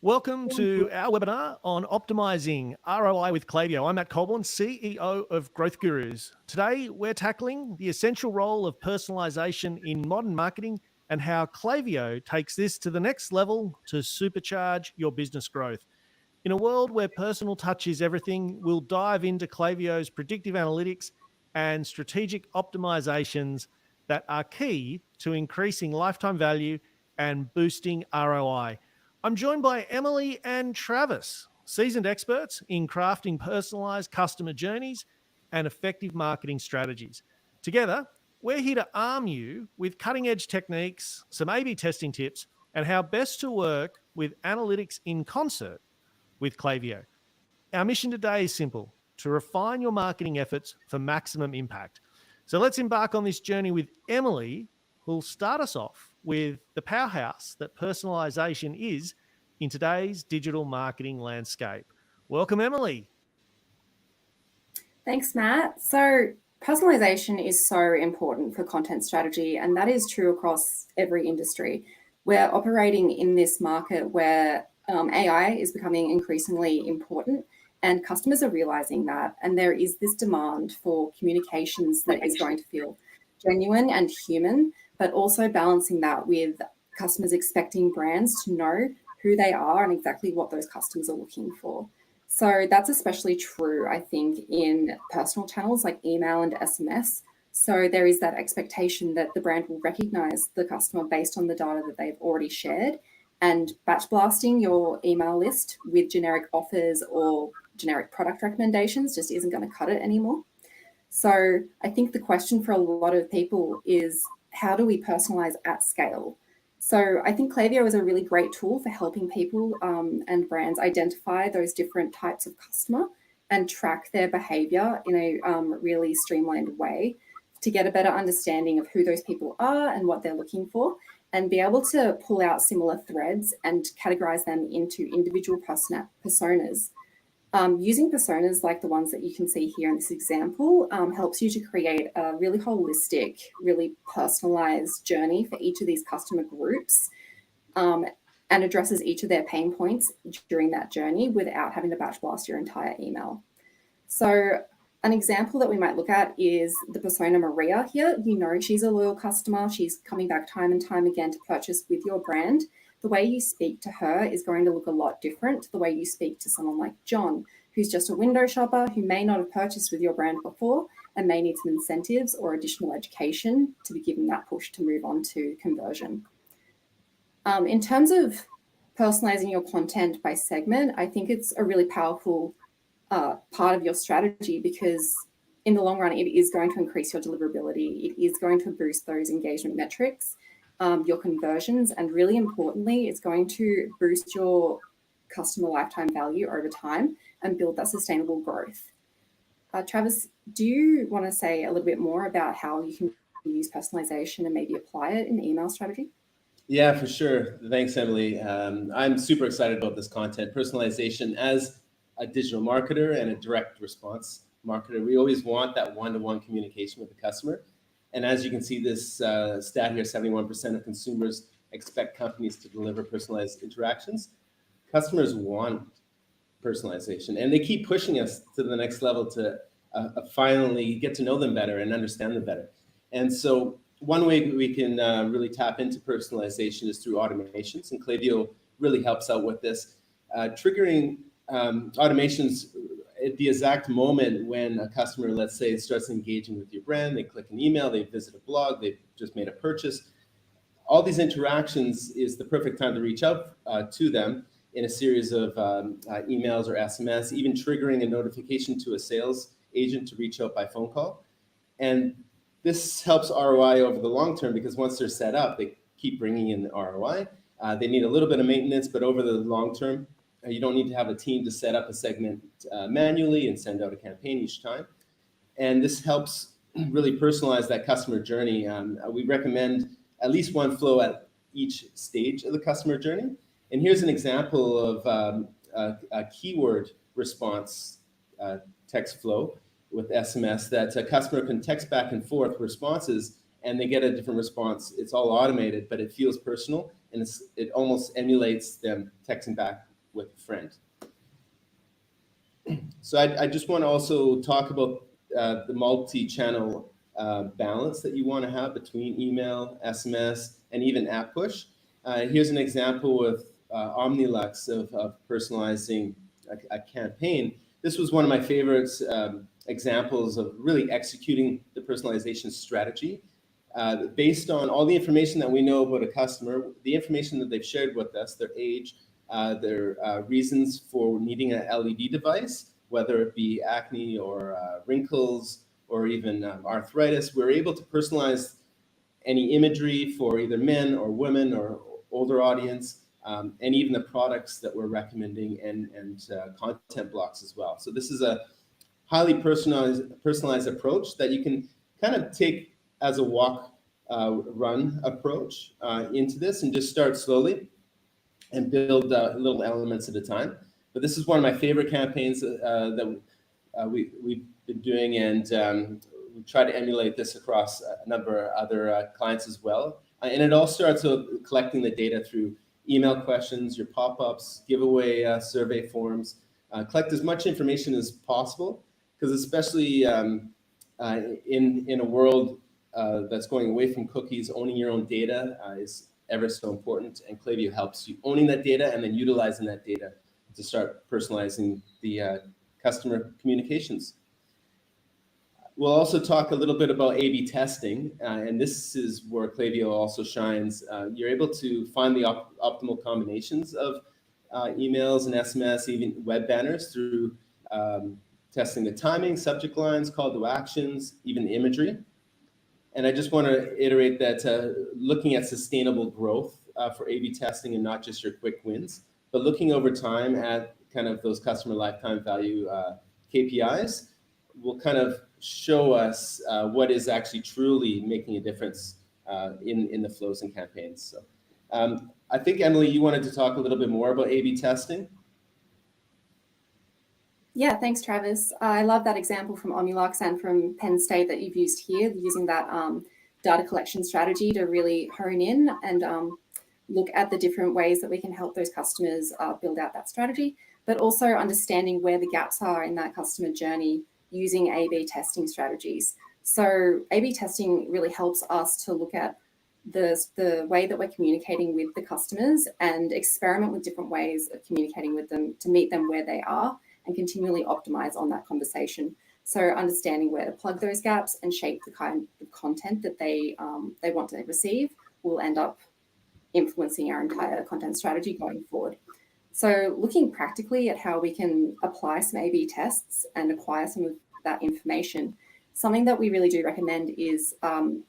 Welcome to our webinar on optimizing ROI with Klaviyo. I'm Matt Coleborne, CEO of Growth Gurus. Today, we're tackling the essential role of personalization in modern marketing and how Klaviyo takes this to the next level to supercharge your business growth. In a world where personal touch is everything, we'll dive into Klaviyo's predictive analytics and strategic optimizations that are key to increasing lifetime value and boosting ROI. I'm joined by Emily and Travis, seasoned experts in crafting personalized customer journeys and effective marketing strategies. Together, we're here to arm you with cutting-edge techniques, some A/B testing tips, and how best to work with analytics in concert with Klaviyo. Our mission today is simple: to refine your marketing efforts for maximum impact. So let's embark on this journey with Emily, who'll start us off with the powerhouse that personalization is in today's digital marketing landscape. Welcome, Emily. Thanks, Matt. So personalization is so important for content strategy, and that is true across every industry. We're operating in this market where AI is becoming increasingly important, and customers are realizing that. And there is this demand for communications that is going to feel genuine and human, but also balancing that with customers expecting brands to know who they are and exactly what those customers are looking for. So that's especially true, I think, in personal channels like email and SMS. So there is that expectation that the brand will recognize the customer based on the data that they've already shared, and batch blasting your email list with generic offers or generic product recommendations just isn't going to cut it anymore. So I think the question for a lot of people is, how do we personalize at scale? So I think Klaviyo is a really great tool for helping people and brands identify those different types of customer and track their behavior in a really streamlined way to get a better understanding of who those people are and what they're looking for, and be able to pull out similar threads and categorize them into individual personas. Using personas like the ones that you can see here in this example helps you to create a really holistic, really personalized journey for each of these customer groups and addresses each of their pain points during that journey without having to batch blast your entire email. So an example that we might look at is the persona Maria here. You know, she's a loyal customer. She's coming back time and time again to purchase with your brand. The way you speak to her is going to look a lot different to the way you speak to someone like John, who's just a window shopper who may not have purchased with your brand before and may need some incentives or additional education to be given that push to move on to conversion. In terms of personalizing your content by segment, I think it's a really powerful part of your strategy, because in the long run, it is going to increase your deliverability. It is going to boost those engagement metrics, your conversions, and really importantly, it's going to boost your customer lifetime value over time and build that sustainable growth. Travis, do you want to say a little bit more about how you can use personalization and maybe apply it in email strategy? Yeah, for sure. Thanks, Emily. I'm super excited about this content. Personalization as a digital marketer and a direct response marketer, we always want that one-to-one communication with the customer. And as you can see, this stat here, 71% of consumers expect companies to deliver personalized interactions. Customers want personalization, and they keep pushing us to the next level to finally get to know them better and understand them better. And so one way we can really tap into personalization is through automations, and Klaviyo really helps out with this, triggering automations at the exact moment when a customer, let's say, starts engaging with your brand. They click an email, they visit a blog, they've just made a purchase. All these interactions is the perfect time to reach out to them in a series of emails or SMS, even triggering a notification to a sales agent to reach out by phone call. And this helps ROI over the long term, because once they're set up, they keep bringing in the ROI. They need a little bit of maintenance, but over the long term, you don't need to have a team to set up a segment manually and send out a campaign each time. And this helps really personalize that customer journey. We recommend at least one flow at each stage of the customer journey. And here's an example of a keyword response text flow with SMS that a customer can text back and forth responses, and they get a different response. It's all automated, but it feels personal, and it almost emulates them texting back with a friend. So I just want to also talk about the multi-channel balance that you want to have between email, SMS, and even app push. Here's an example with Omnilux of personalizing a campaign. This was one of my favorite examples of really executing the personalization strategy. Based on all the information that we know about a customer, the information that they've shared with us, their age, their reasons for needing an LED device, whether it be acne or wrinkles or even arthritis, we're able to personalize any imagery for either men or women or older audience, and even the products that we're recommending and content blocks as well. So this is a highly personalized approach that you can kind of take as a walk, run approach into this and just start slowly and build little elements at a time. But this is one of my favorite campaigns that we've been doing, and we try to emulate this across a number of other clients as well. And it all starts with collecting the data through email questions, your pop-ups, giveaway survey forms. Collect as much information as possible, because especially in a world that's going away from cookies, owning your own data is ever so important, and Klaviyo helps you owning that data and then utilizing that data to start personalizing the customer communications. We'll also talk a little bit about A/B testing, and this is where Klaviyo also shines. You're able to find the optimal combinations of emails and SMS, even web banners, through testing the timing, subject lines, call to actions, even the imagery. And I just want to iterate that looking at sustainable growth for A/B testing and not just your quick wins, but looking over time at kind of those customer lifetime value KPIs will kind of show us what is actually truly making a difference in the flows and campaigns. So I think, Emily, you wanted to talk a little bit more about A/B testing. Yeah, thanks, Travis. I love that example from Omnilux and from Penn State that you've used here, using that data collection strategy to really hone in and look at the different ways that we can help those customers build out that strategy, but also understanding where the gaps are in that customer journey using A/B testing strategies. So A/B testing really helps us to look at the way that we're communicating with the customers and experiment with different ways of communicating with them to meet them where they are and continually optimize on that conversation. So understanding where to plug those gaps and shape the kind of content that they want to receive will end up influencing our entire content strategy going forward. So looking practically at how we can apply some A/B tests and acquire some of that information, something that we really do recommend is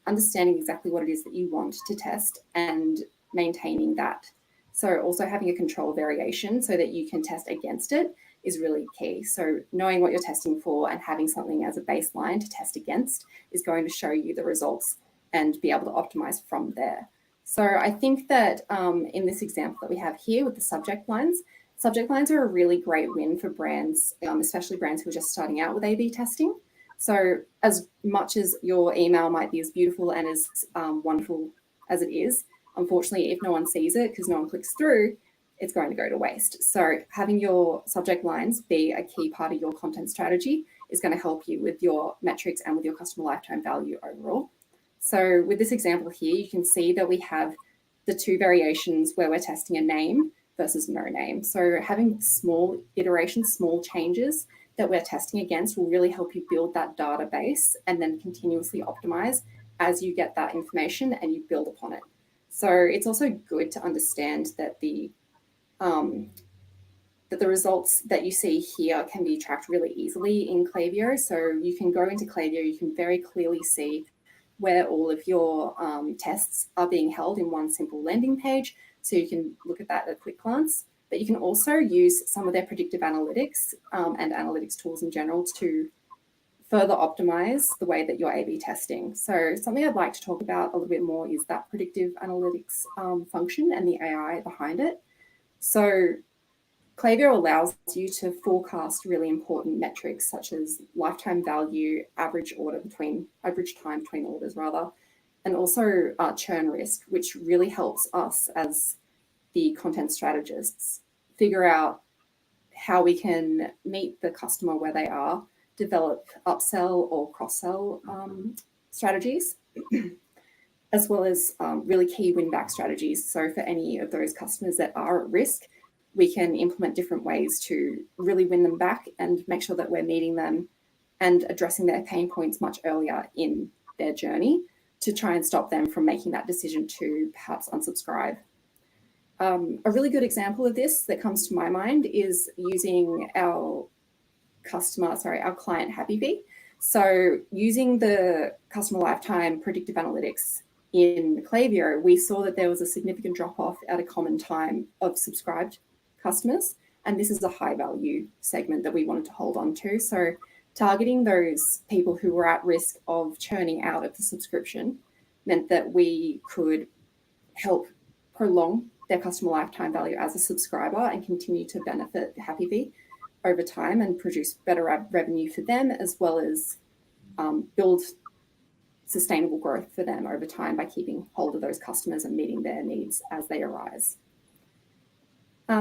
understanding exactly what it is that you want to test and maintaining that. So also having a control variation so that you can test against it is really key. So knowing what you're testing for and having something as a baseline to test against is going to show you the results and be able to optimize from there. So I think that in this example that we have here with the subject lines are a really great win for brands, especially brands who are just starting out with A/B testing. So as much as your email might be as beautiful and as wonderful as it is, unfortunately, if no one sees it because no one clicks through, it's going to go to waste. So having your subject lines be a key part of your content strategy is going to help you with your metrics and with your customer lifetime value overall. So with this example here, you can see that we have the two variations where we're testing a name versus no name. So having small iterations, small changes that we're testing against will really help you build that database and then continuously optimize as you get that information and you build upon it. So it's also good to understand that the results that you see here can be tracked really easily in Klaviyo. So you can go into Klaviyo, you can very clearly see where all of your tests are being held in one simple landing page. So you can look at that at a quick glance, but you can also use some of their predictive analytics and analytics tools in general to further optimize the way that you're A/B testing. So something I'd like to talk about a little bit more is that predictive analytics function and the AI behind it. So Klaviyo allows you to forecast really important metrics such as lifetime value, average time between orders rather, and also churn risk, which really helps us as the content strategists figure out how we can meet the customer where they are, develop upsell or cross-sell strategies, as well as really key win-back strategies. So for any of those customers that are at risk, we can implement different ways to really win them back and make sure that we're meeting them and addressing their pain points much earlier in their journey to try and stop them from making that decision to perhaps unsubscribe. A really good example of this that comes to my mind is using our client HappyBee. So using the customer lifetime predictive analytics in Klaviyo, we saw that there was a significant drop-off at a common time of subscribed customers. And this is a high value segment that we wanted to hold on to. So targeting those people who were at risk of churning out of the subscription meant that we could help prolong their customer lifetime value as a subscriber and continue to benefit HappyBee over time and produce better revenue for them, as well as build sustainable growth for them over time by keeping hold of those customers and meeting their needs as they arise.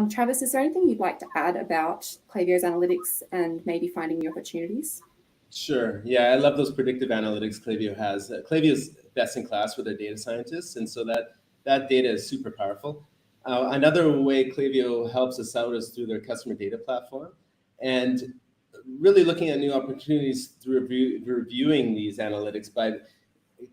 Travis, is there anything you'd like to add about Klaviyo's analytics and maybe finding new opportunities? Sure. Yeah, I love those predictive analytics Klaviyo has. Klaviyo is best in class with their data scientists, and so that data is super powerful. Another way Klaviyo helps us out is through their customer data platform, and really looking at new opportunities through reviewing these analytics by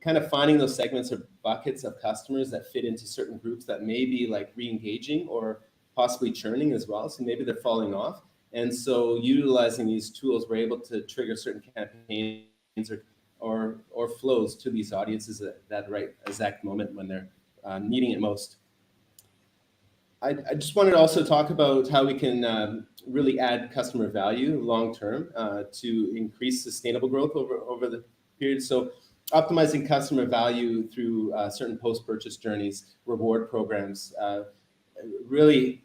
kind of finding those segments or buckets of customers that fit into certain groups that may be like re-engaging or possibly churning as well. So maybe they're falling off. And so utilizing these tools, we're able to trigger certain campaigns or flows to these audiences at that right exact moment when they're needing it most. I just wanted to also talk about how we can really add customer value long-term to increase sustainable growth over the period. So optimizing customer value through certain post-purchase journeys, reward programs, really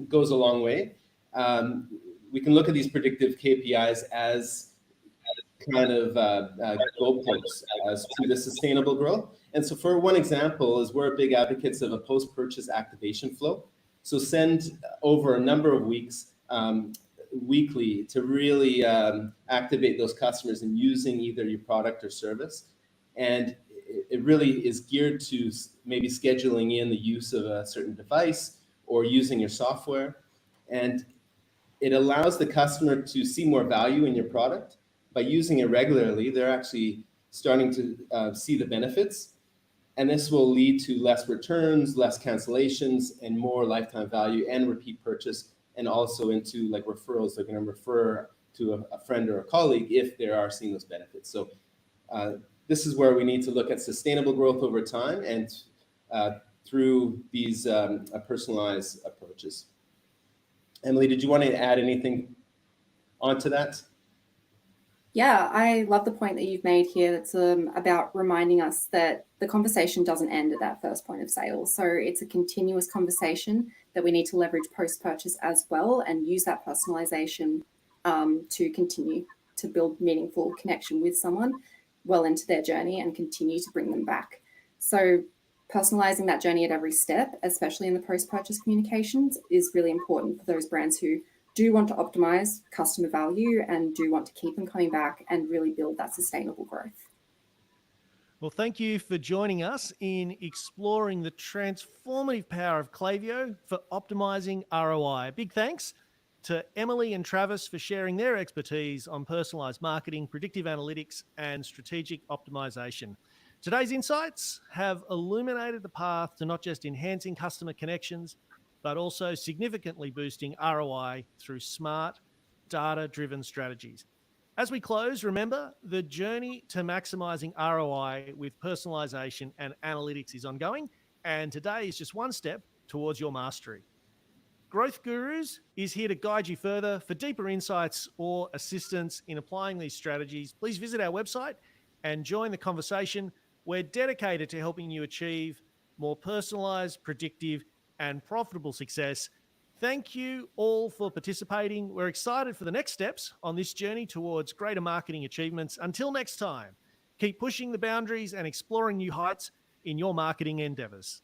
goes a long way. We can look at these predictive KPIs as kind of goalposts as to the sustainable growth. And so for one example is we're big advocates of a post-purchase activation flow. So send over a number of weeks, weekly, to really activate those customers in using either your product or service. And it really is geared to maybe scheduling in the use of a certain device or using your software. And it allows the customer to see more value in your product. By using it regularly, they're actually starting to see the benefits. And this will lead to less returns, less cancellations, and more lifetime value and repeat purchase, and also into like referrals. They're going to refer to a friend or a colleague if they are seeing those benefits. So this is where we need to look at sustainable growth over time and through these personalized approaches. Emily, did you want to add anything onto that? Yeah, I love the point that you've made here. That's about reminding us that the conversation doesn't end at that first point of sale. So it's a continuous conversation that we need to leverage post-purchase as well and use that personalization to continue to build meaningful connection with someone well into their journey and continue to bring them back. So personalizing that journey at every step, especially in the post-purchase communications, is really important for those brands who do want to optimize customer value and do want to keep them coming back and really build that sustainable growth. Well, thank you for joining us in exploring the transformative power of Klaviyo for optimizing ROI. Big thanks to Emily and Travis for sharing their expertise on personalized marketing, predictive analytics, and strategic optimization. Today's insights have illuminated the path to not just enhancing customer connections, but also significantly boosting ROI through smart, data-driven strategies. As we close, remember, the journey to maximizing ROI with personalization and analytics is ongoing, and today is just one step towards your mastery. Growth Gurus is here to guide you further. For deeper insights or assistance in applying these strategies, please visit our website and join the conversation. We're dedicated to helping you achieve more personalized, predictive, and profitable success. Thank you all for participating. We're excited for the next steps on this journey towards greater marketing achievements. Until next time, keep pushing the boundaries and exploring new heights in your marketing endeavors.